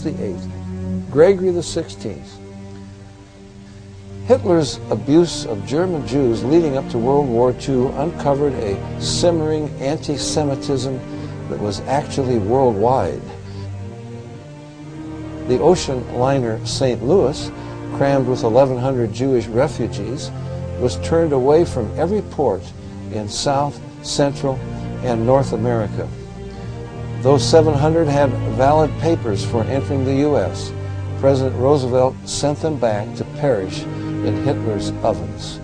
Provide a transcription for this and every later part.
VIII, Gregory XVI. Hitler's abuse of German Jews leading up to World War II uncovered a simmering anti-Semitism that was actually worldwide. The ocean liner St. Louis, crammed with 1,100 Jewish refugees, was turned away from every port in South, Central, and North America. Those 700 had valid papers for entering the U.S. President Roosevelt sent them back to perish in Hitler's ovens.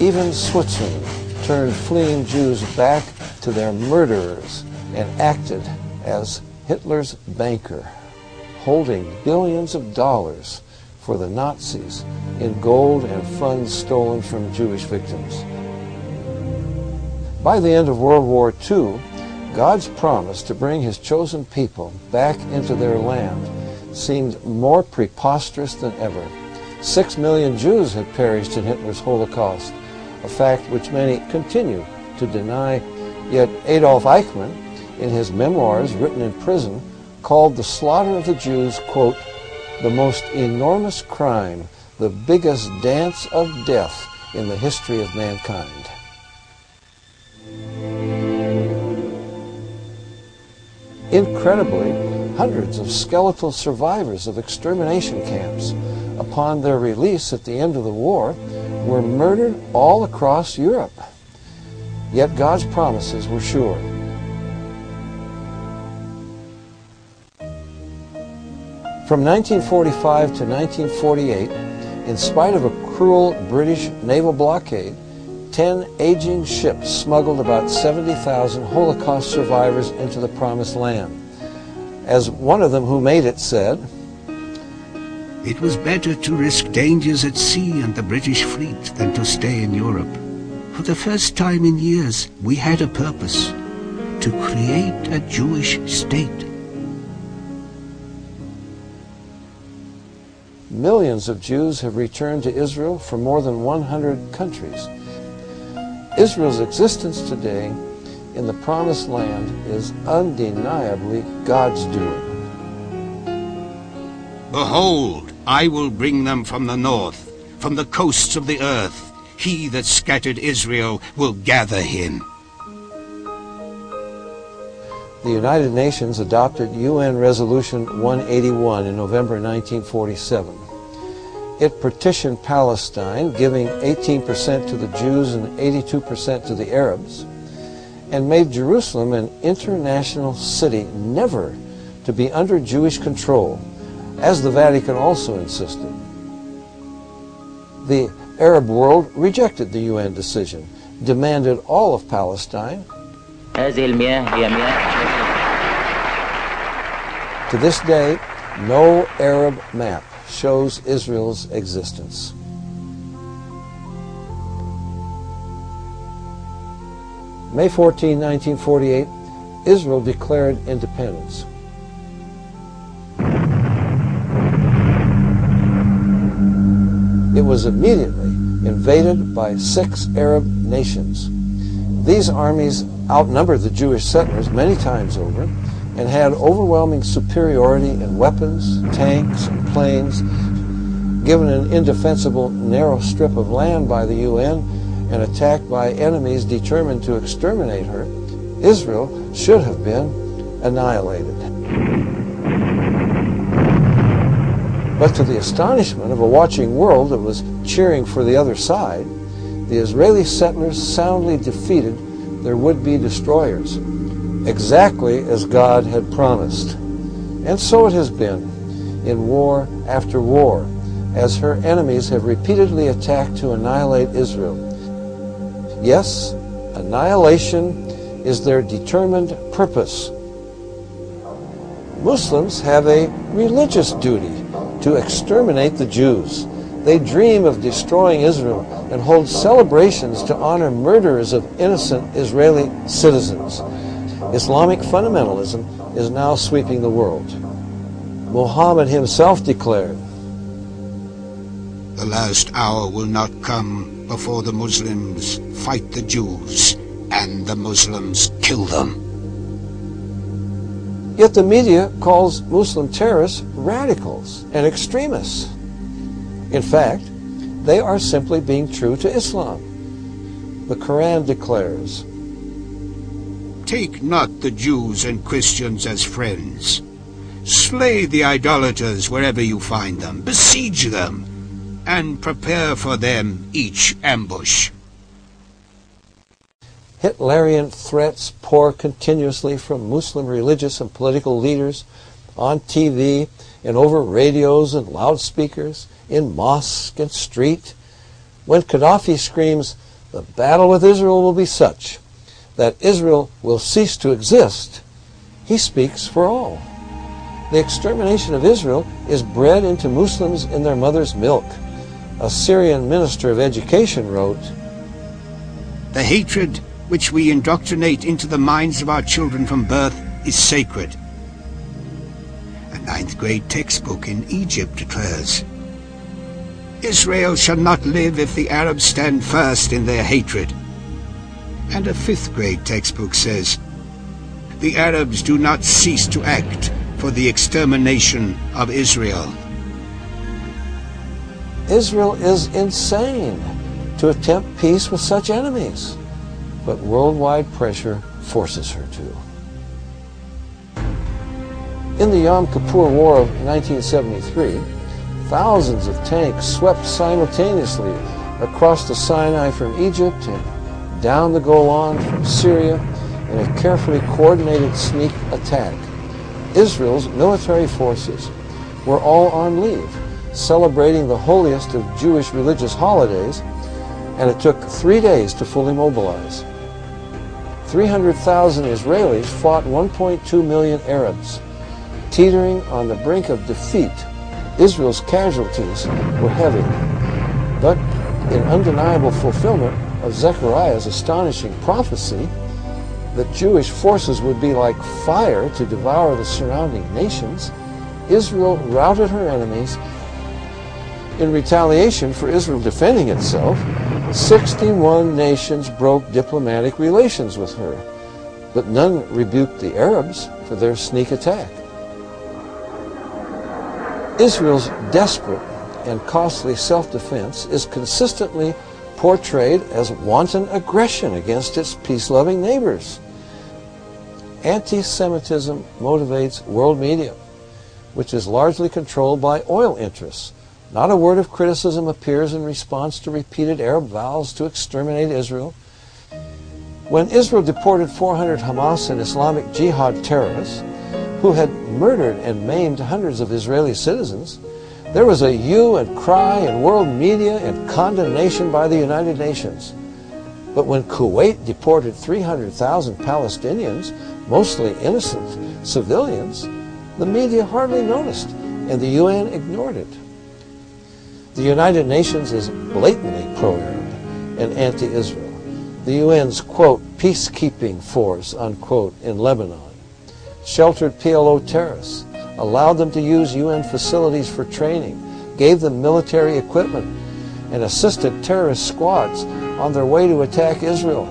Even Switzerland turned fleeing Jews back to their murderers and acted as Hitler's banker, holding billions of dollars for the Nazis in gold and funds stolen from Jewish victims. By the end of World War II, God's promise to bring His chosen people back into their land seemed more preposterous than ever. 6 million Jews had perished in Hitler's Holocaust, a fact which many continue to deny. Yet Adolf Eichmann, in his memoirs written in prison, called the slaughter of the Jews, quote, the most enormous crime, the biggest dance of death in the history of mankind. Incredibly, hundreds of skeletal survivors of extermination camps, upon their release at the end of the war, were murdered all across Europe. Yet God's promises were sure. From 1945 to 1948, in spite of a cruel British naval blockade, 10 aging ships smuggled about 70,000 Holocaust survivors into the Promised Land. As one of them who made it said, "It was better to risk dangers at sea and the British fleet than to stay in Europe. For the first time in years, we had a purpose, to create a Jewish state." Millions of Jews have returned to Israel from more than 100 countries. Israel's existence today in the Promised Land is undeniably God's doing. "Behold, I will bring them from the north, from the coasts of the earth. He that scattered Israel will gather him." The United Nations adopted UN Resolution 181 in November 1947. It partitioned Palestine, giving 18% to the Jews and 82% to the Arabs, and made Jerusalem an international city, never to be under Jewish control, as the Vatican also insisted. The Arab world rejected the UN decision, demanded all of Palestine. To this day, no Arab map shows Israel's existence. May 14, 1948, Israel declared independence. It was immediately invaded by 6 Arab nations. These armies outnumbered the Jewish settlers many times over and had overwhelming superiority in weapons, tanks, and planes. Given an indefensible narrow strip of land by the UN and attacked by enemies determined to exterminate her, Israel should have been annihilated. But to the astonishment of a watching world that was cheering for the other side, the Israeli settlers soundly defeated their would-be destroyers, exactly as God had promised. And so it has been in war after war, as her enemies have repeatedly attacked to annihilate Israel. Yes, annihilation is their determined purpose. Muslims have a religious duty to exterminate the Jews. They dream of destroying Israel and hold celebrations to honor murderers of innocent Israeli citizens. Islamic fundamentalism is now sweeping the world. Muhammad himself declared, "The last hour will not come before the Muslims fight the Jews and the Muslims kill them." Yet the media calls Muslim terrorists radicals and extremists. In fact, they are simply being true to Islam. The Quran declares, "Take not the Jews and Christians as friends. Slay the idolaters wherever you find them. Besiege them, and prepare for them each ambush." Hitlerian threats pour continuously from Muslim religious and political leaders on TV and over radios and loudspeakers, in mosque and street. When Gaddafi screams, "The battle with Israel will be such that Israel will cease to exist," he speaks for all. The extermination of Israel is bred into Muslims in their mother's milk. A Syrian minister of education wrote, "The hatred which we indoctrinate into the minds of our children from birth is sacred." A 9th grade textbook in Egypt declares, "Israel shall not live if the Arabs stand first in their hatred." And a 5th grade textbook says, "The Arabs do not cease to act for the extermination of Israel." Israel is insane to attempt peace with such enemies, but worldwide pressure forces her to. In the Yom Kippur War of 1973, thousands of tanks swept simultaneously across the Sinai from Egypt and down the Golan from Syria in a carefully coordinated sneak attack. Israel's military forces were all on leave, celebrating the holiest of Jewish religious holidays, and it took 3 days to fully mobilize. 300,000 Israelis fought 1.2 million Arabs. Teetering on the brink of defeat, Israel's casualties were heavy. But in undeniable fulfillment of Zechariah's astonishing prophecy that Jewish forces would be like fire to devour the surrounding nations, Israel routed her enemies. In retaliation for Israel defending itself, 61 nations broke diplomatic relations with her, but none rebuked the Arabs for their sneak attack. Israel's desperate and costly self-defense is consistently portrayed as wanton aggression against its peace-loving neighbors. Anti-Semitism motivates world media, which is largely controlled by oil interests. Not a word of criticism appears in response to repeated Arab vows to exterminate Israel. When Israel deported 400 Hamas and Islamic Jihad terrorists who had murdered and maimed hundreds of Israeli citizens, there was a hue and cry in world media and condemnation by the United Nations. But when Kuwait deported 300,000 Palestinians, mostly innocent civilians, the media hardly noticed, and the UN ignored it. The United Nations is blatantly pro-Arab and anti-Israel. The UN's, quote, peacekeeping force, unquote, in Lebanon sheltered PLO terrorists, allowed them to use UN facilities for training, gave them military equipment, and assisted terrorist squads on their way to attack Israel.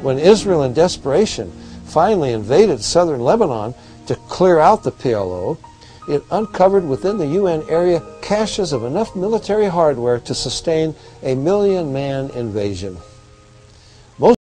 When Israel, in desperation, finally invaded southern Lebanon to clear out the PLO, it uncovered within the UN area caches of enough military hardware to sustain a 1 million-man invasion.